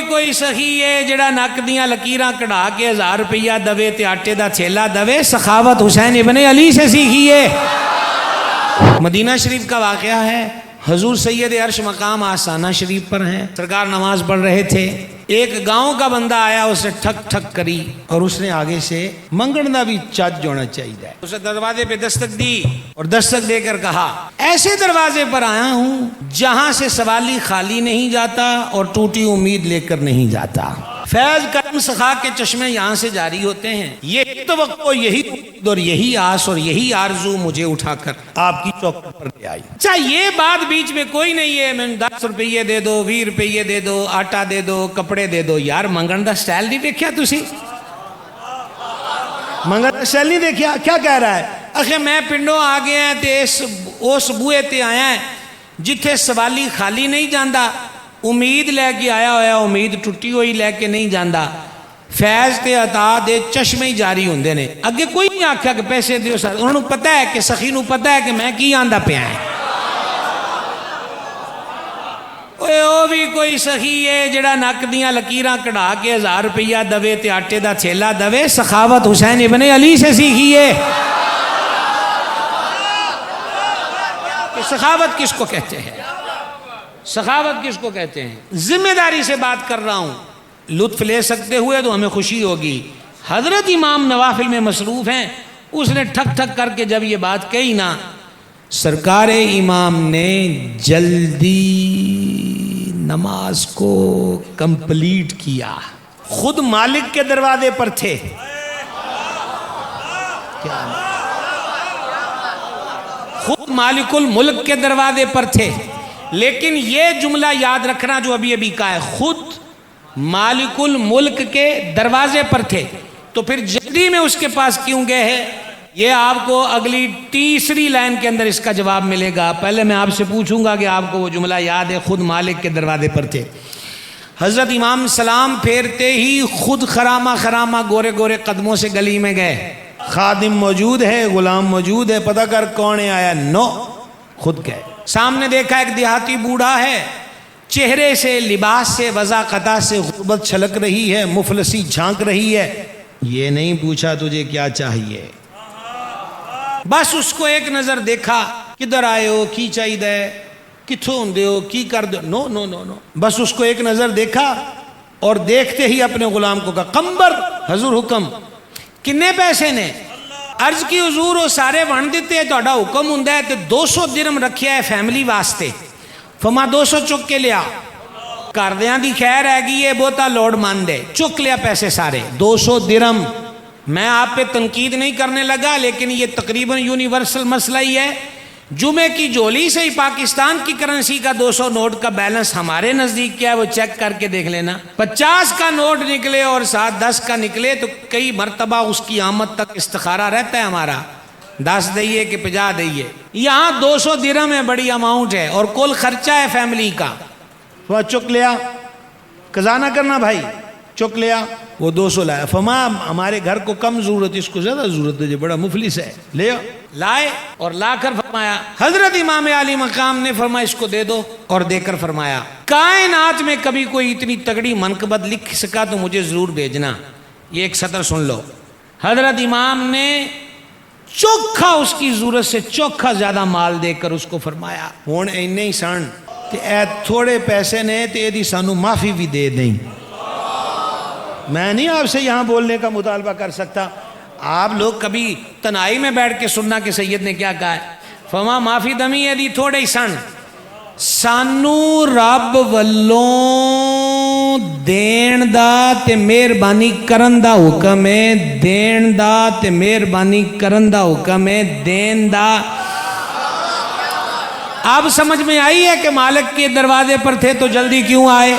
کوئی سخی ہے جڑا نک دیاں لکیراں کڑھا کے 1000 روپیہ دوے تے آٹے دا تھیلا دوے، سخاوت حسین ابن علی سے سیکھی ہے۔ مدینہ شریف کا واقعہ ہے، حضور سید عرش مقام آستانہ شریف پر ہیں، سرکار نماز پڑھ رہے تھے، ایک گاؤں کا بندہ آیا، اسے ٹھک ٹھک کری اور اس نے آگے سے منگن دا بھی چج ہونا چاہیے، اسے دروازے پہ دستک دی اور دستک دے کر کہا ایسے دروازے پر آیا ہوں جہاں سے سوالی خالی نہیں جاتا اور ٹوٹی امید لے کر نہیں جاتا، فیض کرم سخا کے چشمے یہاں سے جاری ہوتے ہیں، یہی توقع، یہی امید اور یہی آس اور یہی آرزو مجھے اٹھا کر آپ کی چوکھٹ پر لے آئی۔ اچھا یہ بات بیچ میں کوئی نہیں ہے میں 10 روپیے دے دو، 20 روپیے دے دو، آٹا دے دو، کپڑے دے دو، یار منگن دا سٹائل نہیں دیکھیا تسی؟ منگن دا سٹائل نہیں دیکھیا؟ کیا کہہ رہا ہے؟ اخے میں پنڈوں آ گیا تے اس بوئے تے آیا ہے جتھے سوالی خالی نہیں جاندہ، امید لے کے آیا ہویا، امید ٹوٹی ہوئی لے کے نہیں جاندہ، فیض تے عطا دے چشمے ہی جاری ہوندے نے، اگے کوئی نہیں آکھیا کہ پیسے دیو ساتھ، انہوں نے پتہ ہے کہ سخی نو پتہ ہے کہ میں کی آندہ پہ آئے۔ او بھی کوئی سخی ہے جڑا نک دیاں لکیراں کڑھا کے 1000 روپیہ دوے تے آٹے دا تھیلا دوے، سخاوت حسین ابن علی سے سیکھی ہے۔ سخاوت کس کو کہتے ہیں؟ سخاوت کس کو کہتے ہیں؟ ذمہ داری سے بات کر رہا ہوں، لطف لے سکتے ہوئے تو ہمیں خوشی ہوگی۔ حضرت امام نوافل میں مصروف ہیں، اس نے ٹھک ٹھک کر کے جب یہ بات کہی نا، سرکار امام نے جلدی نماز کو کمپلیٹ کیا، خود مالک کے دروازے پر تھے، خود مالک الملک کے دروازے پر تھے، لیکن یہ جملہ یاد رکھنا جو ابھی ابھی کہا ہے، خود مالک الملک کے دروازے پر تھے، تو پھر جلدی میں اس کے پاس کیوں گئے ہیں؟ یہ آپ کو اگلی تیسری لائن کے اندر اس کا جواب ملے گا۔ پہلے میں آپ سے پوچھوں گا کہ آپ کو وہ جملہ یاد ہے، خود مالک کے دروازے پر تھے۔ حضرت امام سلام پھیرتے ہی خود خرامہ خرامہ گورے گورے قدموں سے گلی میں گئے، خادم موجود ہے، غلام موجود ہے، پتہ کر کون آیا؟ نو، خود گئے۔ سامنے دیکھا ایک دیہاتی بوڑھا ہے، چہرے سے، لباس سے، وضاقتہ سے غربت چھلک رہی ہے، مفلسی جھانک رہی ہے، یہ نہیں پوچھا تجھے کیا چاہیے، بس اس کو ایک نظر دیکھا، کدھر آئے ہو، کی چاہیے، کتھوں ہوندے ہو، کی کر دو، نو نو نو نو، بس اس کو ایک نظر دیکھا اور دیکھتے ہی اپنے غلام کو کہا قمبر، حضور حکم، کنے پیسے نے؟ عرض کی حضور وہ سارے ون دیتے ہیں، توڑا حکم ہوں ہے تو 200 درم رکھیا ہے فیملی واسطے، فما 200 چک کے لیا، کردیاں دی خیر ہے گی، یہ بہتا لوڈ مان دے، چک لیا پیسے سارے 200 درم۔ میں آپ پہ تنقید نہیں کرنے لگا، لیکن یہ تقریباً یونیورسل مسئلہ ہی ہے، جمعے کی جولی سے ہی پاکستان کی کرنسی کا 200 نوٹ کا بیلنس ہمارے نزدیک کیا ہے وہ چیک کر کے دیکھ لینا، 50 کا نوٹ نکلے اور ساتھ 10 کا نکلے تو کئی مرتبہ اس کی آمد تک استخارہ رہتا ہے ہمارا، 10 دئیے کہ 50 دئیے، یہاں 200 درہم ہے، بڑی اماؤنٹ ہے اور کل خرچہ ہے فیملی کا، وہ چک لیا، قضا نہ کرنا بھائی، چک لیا، وہ 200 لایا، فما ہمارے گھر کو کم ضرورت، اس کو زیادہ ضرورت ہے، جو بڑا مفلس ہے، لے لائے اور لا کر فرمایا، حضرت امام علی مقام نے فرمایا اس کو دے دو، اور دے کر فرمایا کائنات میں کبھی کوئی اتنی تگڑی منقبت لکھ سکا تو مجھے ضرور بھیجنا۔ یہ ایک سطر سن لو، حضرت امام نے چوکھا اس کی ضرورت سے چوکھا زیادہ مال دے کر اس کو فرمایا ہون اینے ہی سن کہ اے تھوڑے پیسے نے تے دی سانو معافی بھی دے دیں۔ میں نہیں آپ سے یہاں بولنے کا مطالبہ کر سکتا، آپ لوگ کبھی تنہائی میں بیٹھ کے سننا کہ سید نے کیا کہا ہے، فرما معافی دمی ہے دی تھوڑے ہی سن، سانو رب والوں دین دا تے مہربانی کرن دا حکم ہے، دین دا تے مہربانی کرن دا حکم ہے، دین دا۔ اب سمجھ میں آئی ہے کہ مالک کے دروازے پر تھے تو جلدی کیوں آئے؟